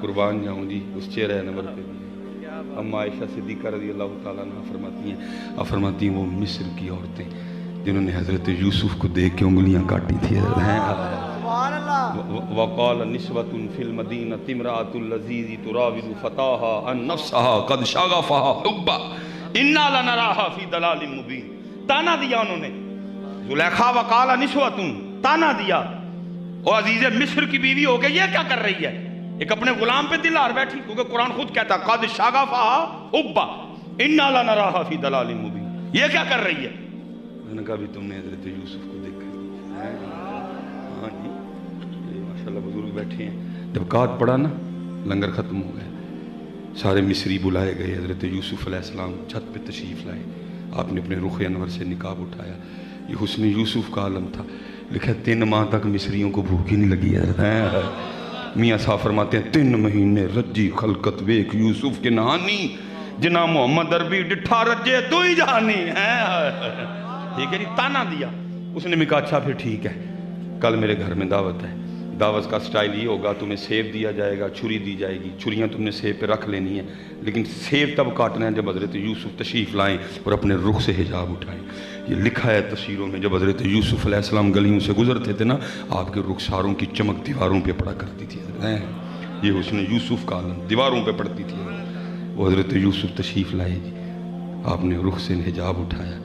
قربان جاؤں جی اس چہرہ انور پہ بھی. اما عائشہ صدیقہ رضی اللہ تعالیٰ عنہ فرماتی ہیں وہ مصر کی عورتیں جنہوں نے حضرت یوسف کو دیکھ کے انگلیاں کاٹی تھی. وقال نسوة في المدينة امرأة العزيز تراود فتاها عن نفسها قد شغفها حبا انا لنراها في ضلال مبين. تانا دیا انہوں نے زلیخا. وقال نسوة تانا دیا وہ عزیز مصر کی بیوی ہو گئی یہ کیا کر رہی ہے؟ ایک اپنے غلام پہ دل آر بیٹھی کیونکہ قرآن خود کہتا قد شغفها حبا انا لنراها في ضلال مبين. یہ کیا کر رہی ہے؟ میں نے کہا بھی تم نے حضرت یوسف کو دیکھا. ہاں جی ماشاءاللہ بزرگ بیٹھے ہیں. جب کات پڑا نا لنگر ختم ہو گئے سارے مصری بلائے گئے. حضرت یوسف علیہ السلام چھت پہ تشریف لائے. آپ نے اپنے رخ انور سے نقاب اٹھایا. یہ حسن یوسف کا عالم تھا. لکھا 3 ماہ تک مصریوں کو بھوک ہی نہیں لگی ہے. میاں صاحب فرماتے ہیں 3 مہینے رجی خلقت ویک یوسف کے نہانی جنا محمد عربی ڈٹھا رجے تو ہی جانی ہے. ٹھیک ہے جی. تانا دیا. اس نے بھی کہا اچھا پھر ٹھیک ہے کل میرے گھر میں دعوت ہے. دعوت کا سٹائل یہ ہوگا تمہیں سیب دیا جائے گا چھری دی جائے گی. چھریاں تم نے سیب پہ رکھ لینی ہیں لیکن سیب تب کاٹنا ہے جب حضرت یوسف تشریف لائیں اور اپنے رخ سے حجاب اٹھائیں. یہ لکھا ہے تفسیروں میں جب حضرت یوسف علیہ السلام گلیوں سے گزرتے تھے نا آپ کے رخساروں کی چمک دیواروں پہ پڑا کرتی تھی. یہ حسن یوسف کا عالم دیواروں پہ پڑتی تھی. وہ حضرت یوسف تشریف لائے جی. آپ نے رخ سے حجاب اٹھایا.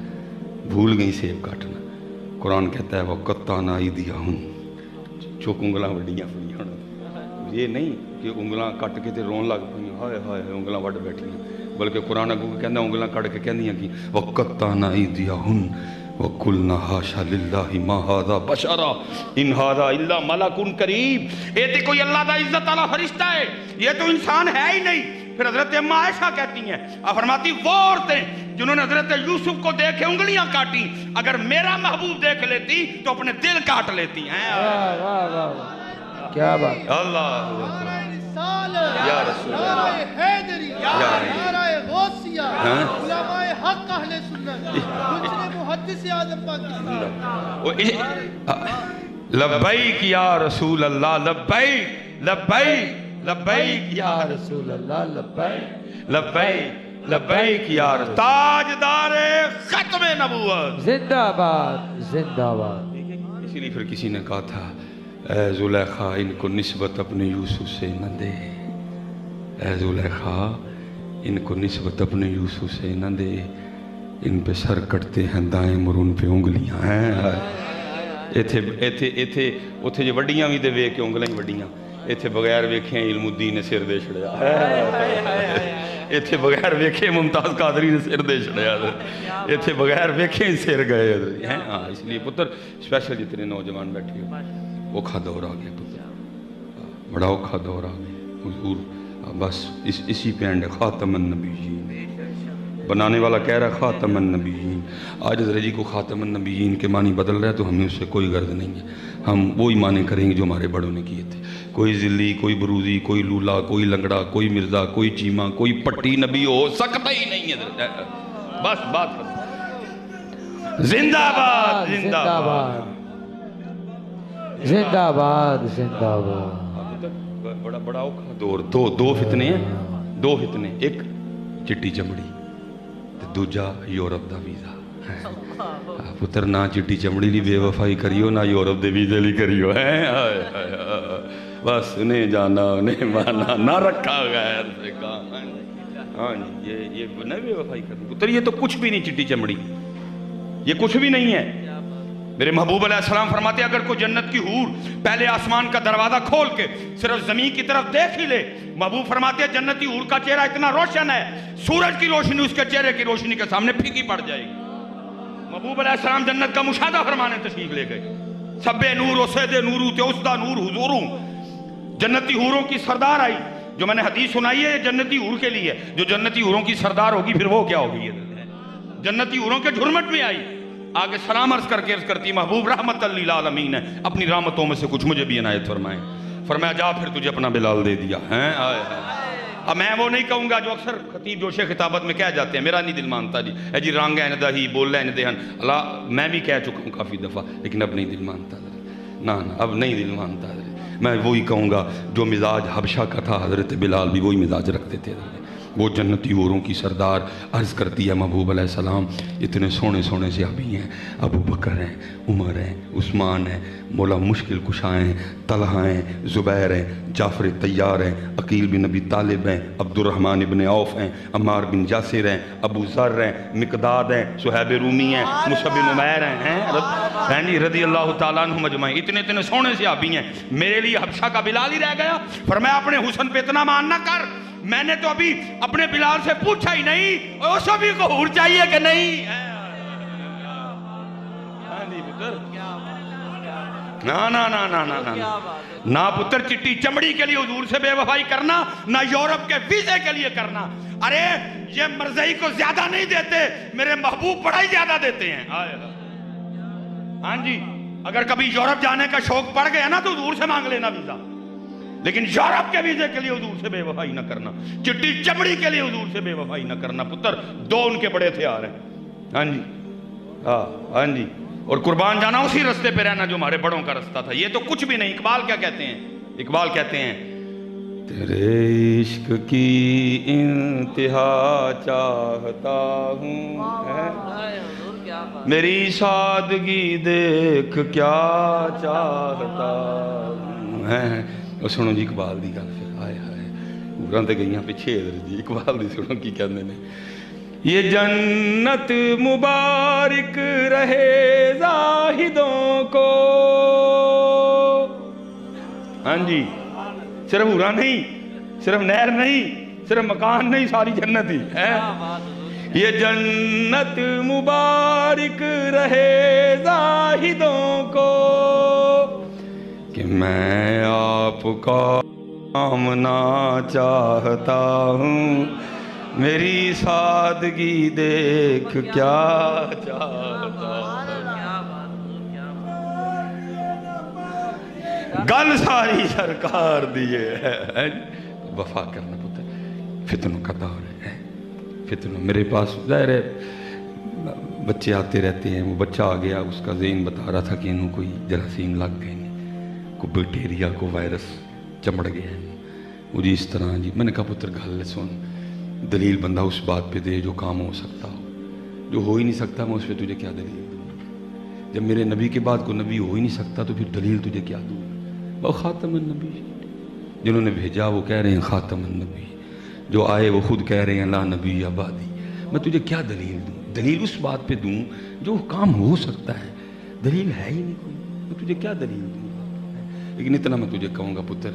بھول گئی سیب کاٹنا. قرآن کہتا ہے وَقَطَّعْنَا أَيْدِيَهُنَّ چوک انگلاں وڈیاں پڑیاں. یہ نہیں کہ انگلاں کٹ کے تے رون لگ پئی ہائے ہائے انگلاں وڈ بیٹھیاں بلکہ قرآن اگوں کہندا انگلاں کٹ کے کہندیاں کہ وَقَطَّعْنَا أَيْدِيَهُنَّ وَقُلْنَا حَاشَا لِلَّهِ مَا هَذَا بَشَرًا إِنْ هَذَا إِلَّا مَلَكٌ كَرِيمٌ. یہ تو کوئی اللہ دا عزت والا فرشتہ ہے یہ تو انسان ہے ہی نہیں. پھر حضرت اما عائشہ کہتی ہیں فرماتی وہ عورتیں جنہوں نے حضرت یوسف کو دیکھے انگلیاں کاٹی اگر میرا محبوب دیکھ لیتی تو اپنے دل کاٹ لیتی ہیں. کیا بات. اللہ یا رسول اللہ حیدری نعرہ غوثیہ علماء حق اہل سنت دوسرے محدث اعظم پاکستان. لبیک یا رسول اللہ لبیک لبیک لبیک یا رسول اللہ لبیک لبیک لبیک یا رسول تاجدار ختم نبوت زندہ باد زندہ باد. اسی لیے پھر کسی نے کہا تھا اے زلیخا ان کو نسبت اپنے یوسف سے نہ دے. اے زلیخا ان کو نسبت اپنے یوسف سے نہ دے ان پہ سر کٹتے ہیں دائیں اور ان پہ انگلیاں ہیں. اتھے جو وڈیاں بھی دے وے کے انگلیاں وڈیاں ایتھے بغیر ویکھیں علم الدین نے سر دے چھڑیا. ایتھے بغیر ویکھیں ممتاز قادری نے سر دے چھڑیا. ایتھے بغیر ویکھیں سر گئے. ہاں اس لیے پتر اسپیشل جتنے نوجوان بیٹھے ہو اوکھا دور آ گیا پتر بڑا اوکھا دور آ گیا. حضور بس اسی پہ اینڈ خاتم النبیین بنانے والا کہہ رہا ہے خاتم النبیین. آج حضرت جی کو خاتم النبیین کے معنی بدل رہا ہے تو ہمیں اس سے کوئی غرض نہیں ہے. ہم وہی معنی کریں گے جو ہمارے بڑوں نے کیے تھے. کوئی ذلی کوئی بروزی کوئی لولا کوئی لنگڑا کوئی مرزا کوئی چیمہ کوئی پٹی نبی ہو سکتا ہی نہیں ہے. بس بات زندہ باد زندہ باد زندہ باد زندہ باد. بڑا بڑا اوکھا دور. دو فتنے ہیں. 2 فتنے. ایک چٹی چمڑی دوجا یورپ دا ویزا. پتر نہ چٹی چمڑی لی بے وفائی کریو نہ یورپ دے ویزے لی کریو. بس انہیں جانا انہیں مانا نہ رکھا غیر سے کام. ہاں جی یہ نہ بے وفائی کرنا پتر یہ تو کچھ بھی نہیں. چٹی چمڑی یہ کچھ بھی نہیں ہے. میرے محبوب علیہ السلام فرماتے اگر کوئی جنت کی حور پہلے آسمان کا دروازہ کھول کے صرف زمین کی طرف دیکھ ہی لے محبوب فرماتے ہیں جنتی حور کا چہرہ اتنا روشن ہے سورج کی روشنی اس کے چہرے کی روشنی کے سامنے پھیکی پڑ جائے گی. محبوب علیہ السلام جنت کا مشاہدہ فرمانے تشریف لے گئے. سب نور و سید نورو تیوسدہ نور حضوروں جنتی حوروں کی سردار آئی. جو میں نے حدیث سنائی ہے جنتی حور کے لیے. جو جنتی حوروں کی سردار ہوگی پھر وہ کیا ہوگی جنتی حوروں کے جھرمٹ میں آئی. آگے سلام عرض کر کے عرض کرتی محبوب رحمت للعالمین ہے اپنی رحمتوں میں سے کچھ مجھے بھی عنایت فرمائیں. فرمایا جا پھر تجھے اپنا بلال دے دیا ہے. اب میں وہ نہیں کہوں گا جو اکثر خطیب جوش خطابت میں کہہ جاتے ہیں میرا نہیں دل مانتا جی اے جی رانگ ہے ندہی بول رہے ہیں ندہن اللہ میں بھی کہہ چکا ہوں کافی دفعہ لیکن اب نہیں دل مانتا. نہ اب نہیں دل مانتا. میں وہی کہوں گا جو مزاج حبشہ کا تھا حضرت بلال بھی وہی مزاج رکھتے تھے. وہ جنتی حوروں کی سردار. عرض کرتی ہے محبوب علیہ السلام اتنے سونے سونے صحابی ہیں, ابو بکر ہیں, عمر ہیں, عثمان ہیں, مولا مشکل کشا ہیں, طلحہ ہیں, زبیر ہیں, جعفر طیار ہیں, عقیل بن ابی طالب ہیں, عبد الرحمن ابن عوف ہیں, عمار بن یاسر ہیں, ابو ذر ہیں, مقداد ہیں, صہیب رومی ہیں, مصعب بن عمیر ہیں رضی اللہ تعالیٰ عنہم اجمعین. اتنے سونے صحابی ہیں. میرے لیے حبشہ کا بلال ہی رہ گیا. فرمایا اپنے حسن پہ اتنا مان نہ کر, میں نے تو ابھی اپنے بلال سے پوچھا ہی نہیں, اور سبھی کو حور چاہیے کہ نہیں. نہ پتر چٹی چمڑی کے لیے حضور سے بے وفائی کرنا, نہ یورپ کے ویزے کے لیے کرنا. ارے یہ مرزائی کو زیادہ نہیں دیتے, میرے محبوب بڑا ہی زیادہ دیتے ہیں. ہاں جی, اگر کبھی یورپ جانے کا شوق پڑ گیا نا تو حضور سے مانگ لینا ویزا, لیکن یورپ کے ویزے کے لیے حضور سے بے وفائی نہ کرنا, چٹی چمڑی کے لیے حضور سے بے وفائی نہ کرنا. پتر دو ان کے بڑے ہتھیار ہیں. ہاں جی, ہاں جی, اور قربان جانا اسی رستے پہ رہنا جو ہمارے بڑوں کا رستہ تھا. یہ تو کچھ بھی نہیں. اقبال کیا کہتے ہیں؟ اقبال کہتے ہیں تیرے عشق کی انتہا چاہتا ہوں, میری سادگی دیکھ کیا چاہتا ہوں. سنو جی اقبال دی گل. پھر ہائے ہائے پورا تے گئیاں پیچھے جی. اقبال دی سنو کی کہندے نے, یہ جنت مبارک رہے زاہدوں کو. ہاں جی, صرف ہورا نہیں, صرف نہر نہیں, صرف مکان نہیں, ساری جنت ہی ہے. یہ جنت مبارک رہے زاہدوں کو کہ میں آپ کا آمنا چاہتا ہوں, میری سادگی دیکھ کیا چاہتا ہوں. گل ساری سرکار دیے ہے. وفا کرنا پتر, فتنوں کا دور ہے. فتنوں میرے پاس ظاہر ہے بچے آتے رہتے ہیں. وہ بچہ آ گیا, اس کا ذہن بتا رہا تھا کہ انہوں کوئی جراثیم لگ گئے, کوئی بیکٹیریا, کو وائرس چمڑ گیا ہے. وہ جی اس طرح جی. میں نے کہا پتر گل سن, دلیل بندہ اس بات پہ دے جو کام ہو سکتا ہو, جو ہو ہی نہیں سکتا میں اس پہ تجھے کیا دلیل دوں. جب میرے نبی کے بعد کوئی نبی ہو ہی نہیں سکتا تو پھر دلیل تجھے کیا دوں. وہ خاتم النبی, جنہوں نے بھیجا وہ کہہ رہے ہیں خاتم النبی, جو آئے وہ خود کہہ رہے ہیں لا نبی آبادی. میں تجھے کیا دلیل دوں؟ دلیل اس بات پہ دوں جو کام ہو سکتا ہے. دلیل ہے ہی نہیں کوئی, میں تجھے کیا دلیل دوں. لیکن اتنا میں تجھے کہوں گا پتر,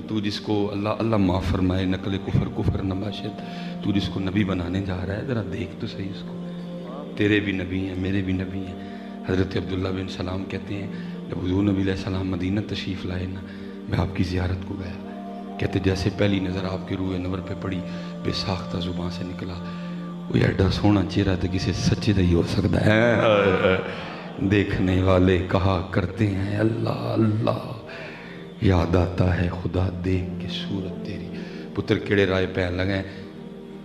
تو جس کو اللہ معاف فرمائے, نقل کفر نباشد, تو جس کو نبی بنانے جا رہا ہے ذرا دیکھ تو صحیح اس کو. تیرے بھی نبی ہیں, میرے بھی نبی ہیں. حضرت عبداللہ بن سلام کہتے ہیں جب حضور نبی علیہ السلام مدینہ تشریف لائے نا, میں آپ کی زیارت کو گیا. کہتے جیسے پہلی نظر آپ کی روح نور پہ پڑی, بے ساختہ زبان سے نکلا, وہ ایڈا سونا چہرہ تو کسی سچے دا ہی ہو سکتا ہے. دیکھنے والے کہا کرتے ہیں اللہ اللہ, یاد آتا ہے خدا دیکھ کے صورت تیری. پتر کیڑے رائے پہن لگے,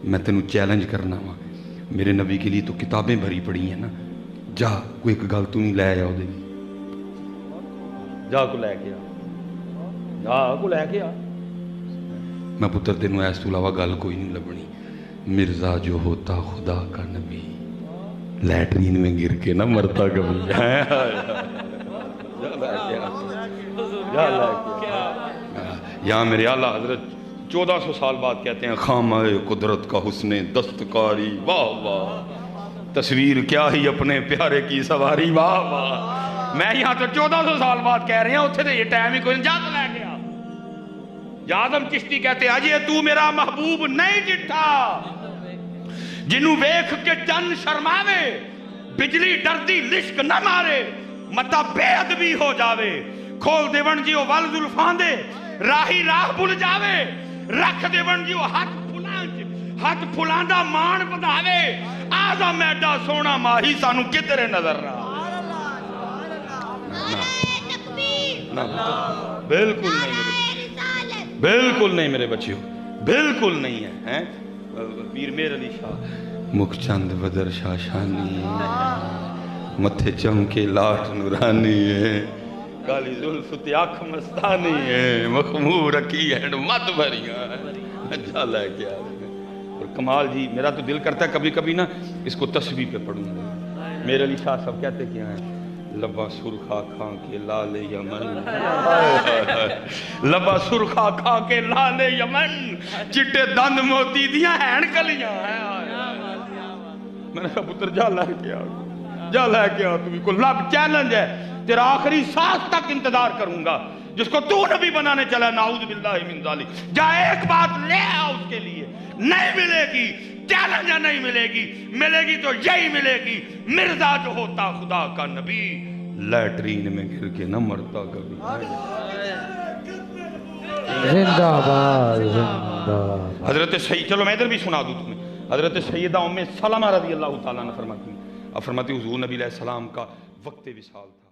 میں تینوں چیلنج کرنا وا. میرے نبی کے لیے تو کتابیں بھری پڑی ہیں نا, جا کوئی ایک گل تو نہیں لے آیا, جا کو لے کے آ, جا کو لے کے آ. میں پتر تینوں ایس تو علاوہ گل کوئی نہیں لبنی. مرزا جو ہوتا خدا کا نبی, لیٹرین میں گر کے نہ مرتا کبھی. یہاں میرے اعلیٰ حضرت 1400 سال بعد کہتے ہیں خامہ قدرت کا حسن دستکاری, واہ واہ, تصویر کیا ہی اپنے پیارے کی سواری, واہ واہ. میں یہاں تو 1400 سال بعد کہہ رہے ہیں, اتھے تو یہ ٹائم ہی کوئی جا تو لے گیا. آدم چشتی کہتے ہیں اجے تو میرا محبوب نہیں جٹھا, جنوں ویکھ کے چن شرماوے, بجلی ڈردی لشک نہ مارے, متا بے ادبی ہو جاوے, کھول دیون جیو ول زلفان دے, راہی راہ بھول جاوے, رکھ دیون جیو ہاتھ پھلاندا مان بدھاوے, آزم ایڈا سونا ماہی سانو کدھرے نظر رہا. بالکل نہیں, بالکل نہیں میرے بچیوں, بالکل نہیں ہے. پیر میر علی شاہ مکھ چند بدر شاشانی, متھے چمکے لاٹ نورانی ہے. کالی زلف تے اکھ مستانی ہے مخمور رکھی ہے مت بھریاں جا لے کے آ اور کمال جی میرا تو دل کرتا ہے کبھی کبھی نا اس کو تسبیح پہ پڑھوں گا میرے علی شاہ صاحب کہتے کیا ہیں لبا سرخا کھا کے لال یمن لبا سرخا کھا کے لال یمن چٹے دند موتی دیاں ہین کلیاں میں نے کہا پتر جا لے کے آ جا لے کے آ تمہیں کو لب چیلنج ہے تیرا آخری سانس تک انتظار کروں گا جس کو تو نبی بنانے چلا نعوذ باللہ من ذالک جا ایک بات لے آ اس کے لیے نہیں ملے گی چیلنج نہیں ملے گی تو یہی ملے گی مرزا جو ہوتا خدا کا نبی لیٹرین میں گر کے نہ مرتا کبھی زندہ باد زندہ باد حضرت سید چلو میں ادھر بھی سنا دوں تمہیں حضرت سیدہ ام سلمہ رضی اللہ تعالیٰ نے فرماتی حضور نبی علیہ السلام کا وقت وصال تھا